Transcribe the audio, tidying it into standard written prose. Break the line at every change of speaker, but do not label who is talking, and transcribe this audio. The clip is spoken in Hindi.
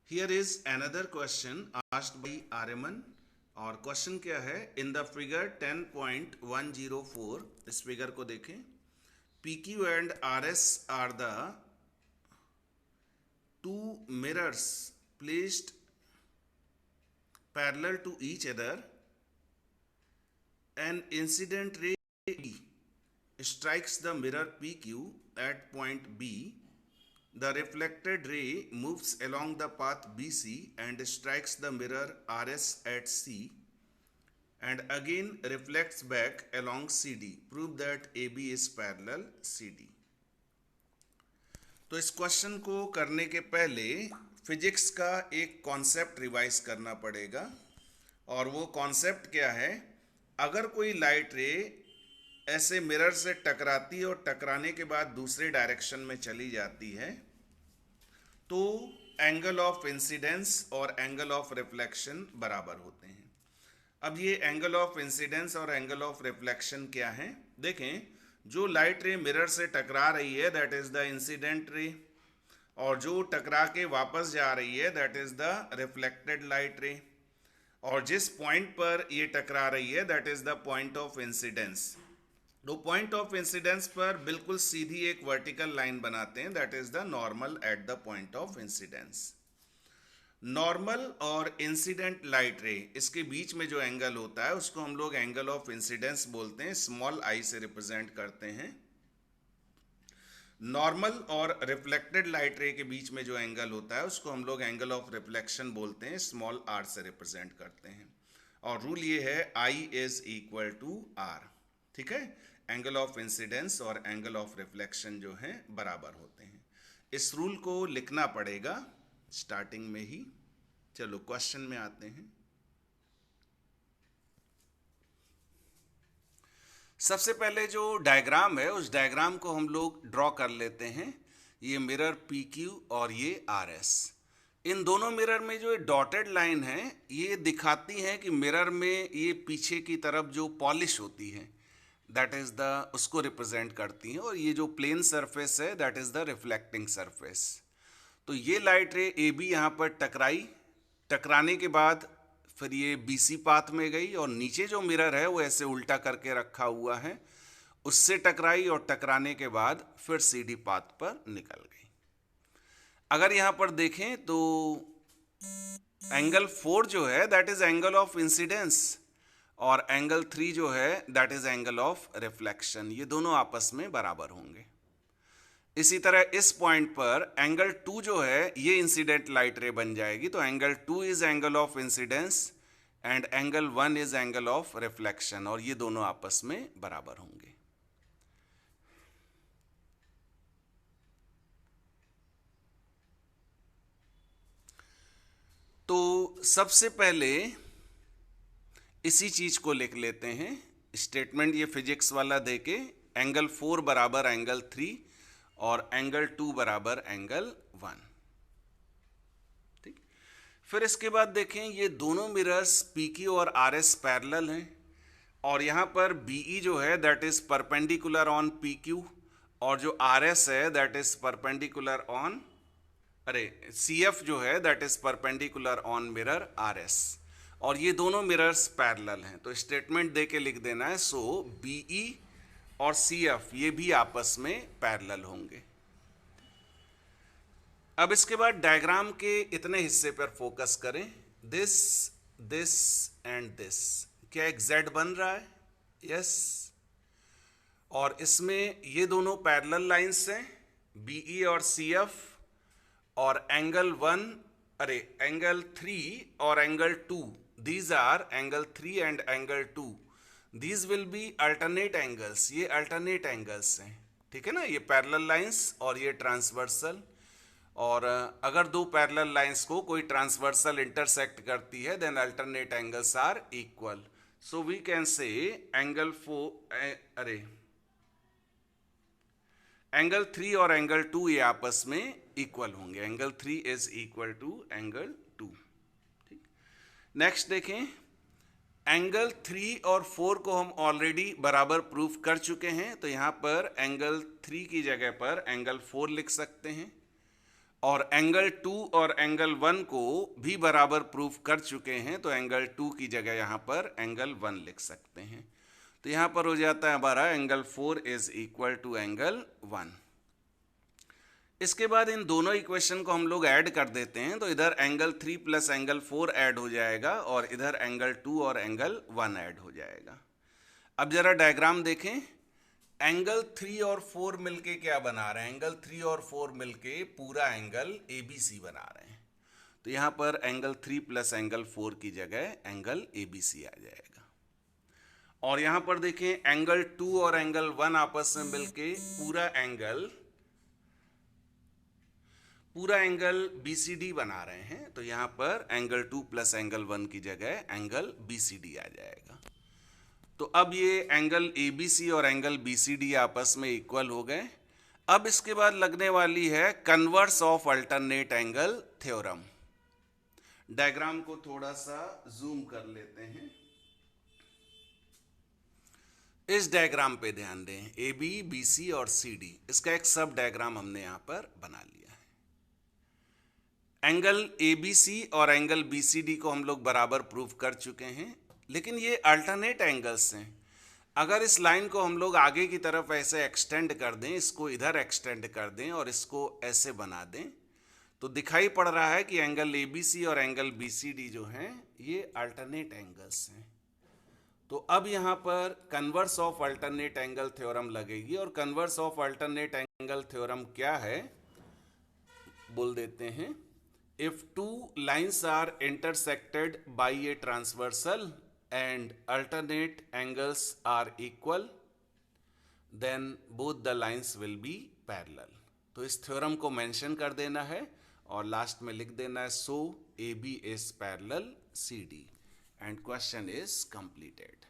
Here is another question asked by Aryaman और क्वेश्चन क्या है, इन द फिगर 10.104 इस फिगर को देखें, PQ and RS are the two mirrors placed parallel to each other. An incident ray E strikes the mirror PQ at point B. The reflected ray moves along the path BC and strikes the mirror RS at C and again reflects back along CD. Prove that AB is parallel CD. तो इस क्वेश्चन को करने के पहले फिजिक्स का एक कॉन्सेप्ट रिवाइज करना पड़ेगा और वो कॉन्सेप्ट क्या है, अगर कोई लाइट रे ऐसे मिरर से टकराती है और टकराने के बाद दूसरे डायरेक्शन में चली जाती है तो एंगल ऑफ इंसिडेंस और एंगल ऑफ रिफ्लेक्शन बराबर होते हैं। अब ये एंगल ऑफ इंसिडेंस और एंगल ऑफ रिफ्लेक्शन क्या है, देखें, जो लाइट रे मिरर से टकरा रही है that is the incident ray और जो टकरा के वापस जा रही है that is the reflected light रे और जिस पॉइंट पर ये टकरा रही है that is the point of incidence. तो पॉइंट ऑफ इंसिडेंस पर बिल्कुल सीधी एक वर्टिकल लाइन बनाते हैं that is the normal at the point of incidence. Normal और इंसिडेंट लाइट रे इसके बीच में जो एंगल होता है उसको हम लोग एंगल ऑफ इंसिडेंस बोलते हैं, स्मॉल आई से रिप्रेजेंट करते हैं। नॉर्मल और रिफ्लेक्टेड लाइट रे के बीच में जो एंगल होता है उसको हम लोग एंगल ऑफ रिफ्लेक्शन बोलते हैं, स्मॉल आर से रिप्रेजेंट करते हैं। और रूल ये है I is equal to are, ठीक है। एंगल ऑफ इंसिडेंस और एंगल ऑफ रिफ्लेक्शन जो है बराबर होते हैं। इस रूल को लिखना पड़ेगा स्टार्टिंग में ही। चलो क्वेश्चन में आते हैं। सबसे पहले जो डायग्राम है उस डायग्राम को हम लोग ड्रॉ कर लेते हैं। ये मिरर PQ और ये RS, इन दोनों मिरर में जो डॉटेड लाइन है ये दिखाती है कि मिरर में ये पीछे की तरफ जो पॉलिश होती है दैट इज द उसको रिप्रेजेंट करती हैं और ये जो प्लेन सरफेस है that is the reflecting surface. तो ये लाइट रे AB यहाँ पर टकराई, टकराने के बाद फिर ये BC पाथ में गई और नीचे जो मिरर है वो ऐसे उल्टा करके रखा हुआ है, उससे टकराई और टकराने के बाद फिर CD पाथ पर निकल गई। अगर यहाँ पर देखें तो एंगल 4 जो है that is angle of incidence और एंगल 3 जो है that is angle of reflection, ये दोनों आपस में बराबर होंगे। इसी तरह इस पॉइंट पर एंगल 2 जो है ये इंसिडेंट लाइट रे बन जाएगी, तो angle 2 is angle of incidence and angle 1 is angle of reflection और ये दोनों आपस में बराबर होंगे। तो सबसे पहले इसी चीज को लिख लेते हैं, स्टेटमेंट ये फिजिक्स वाला देके एंगल 4 बराबर एंगल 3 और एंगल 2 बराबर एंगल 1, ठीक। फिर इसके बाद देखें ये दोनों मिरर्स PQ और RS पैरेलल हैं और यहाँ पर BE जो है that is perpendicular on PQ और जो RS है that is perpendicular on CF जो है that is perpendicular on mirror RS और ये दोनों मिरर्स पैरेलल हैं। तो स्टेटमेंट दे के लिख देना है, सो BE और CF ये भी आपस में पैरेलल होंगे। अब इसके बाद डायग्राम के इतने हिस्से पर फोकस करें, दिस दिस एंड दिस, क्या एक Z बन रहा है? यस। और इसमें ये दोनों पैरेलल लाइंस हैं BE और CF और एंगल 3 और angle 2, these are angle 3 and angle 2, these will be alternate angles, ये alternate angles हैं, ठीक है ना। ये पैरेलल लाइंस और ये ट्रांसवर्सल, और अगर दो पैरेलल लाइंस को कोई ट्रांसवर्सल इंटरसेक्ट करती है then alternate angles are equal. So we can say angle 3 और एंगल 2 ये आपस में इक्वल होंगे, angle 3 is equal to angle 2, ठीक। नेक्स्ट देखें, एंगल 3 और 4 को हम ऑलरेडी बराबर प्रूफ कर चुके हैं, तो यहाँ पर एंगल 3 की जगह पर एंगल 4 लिख सकते हैं और एंगल 2 और एंगल 1 को भी बराबर प्रूफ कर चुके हैं, तो एंगल 2 की जगह यहाँ पर एंगल 1 लिख सकते हैं। तो यहाँ पर हो जाता है हमारा angle 4 is equal to angle 1। इसके बाद इन दोनों इक्वेशन को हम लोग ऐड कर देते हैं, तो इधर एंगल 3 प्लस एंगल 4 ऐड हो जाएगा और इधर एंगल 2 और एंगल 1 ऐड हो जाएगा। अब जरा डायग्राम देखें। एंगल 3 और 4 मिलके क्या बना रहे हैं? एंगल 3 और 4 मिलके पूरा एंगल ABC बना रहे हैं। तो यहाँ पर एंगल 3 प्लस एंगल 4 की जगह एंगल ABC आ जाएगा। और यहाँ पर देखें एंगल 2 और एंगल 1 आपस में मिलके पूरा एंगल BCD बना रहे हैं। तो यहाँ पर एंगल 2 प्लस एंगल 1 की जगह एंगल BCD आ जाएगा। तो अब ये एंगल ABC और एंगल BCD आपस में इक्वल हो गए। अब इसके बाद लगने वाली है converse of alternate angle theorem. Diagram को थोड़ा सा जूम कर लेते हैं। इस डायग्राम पे ध्यान दें, AB, BC और CD, इसका एक सब डायग्राम हमने यहां पर बना लिया है। एंगल ABC और एंगल BCD को हम लोग बराबर प्रूफ कर चुके हैं, लेकिन ये अल्टरनेट एंगल्स हैं। अगर इस लाइन को हम लोग आगे की तरफ ऐसे एक्सटेंड कर दें, इसको इधर एक्सटेंड कर दें और इसको ऐसे बना दें, तो दिखाई पड़ रहा है कि एंगल ABC और एंगल BCD जो हैं ये अल्टरनेट एंगल्स हैं। तो अब यहाँ पर converse of alternate angle theorem लगेगी। और converse of alternate angle theorem क्या है बोल देते हैं। If two lines are intersected by a transversal and alternate angles are equal, then both the lines will be parallel। तो इस थ्योरम को मेंशन कर देना है और लास्ट में लिख देना है so AB is parallel CD and question is completed।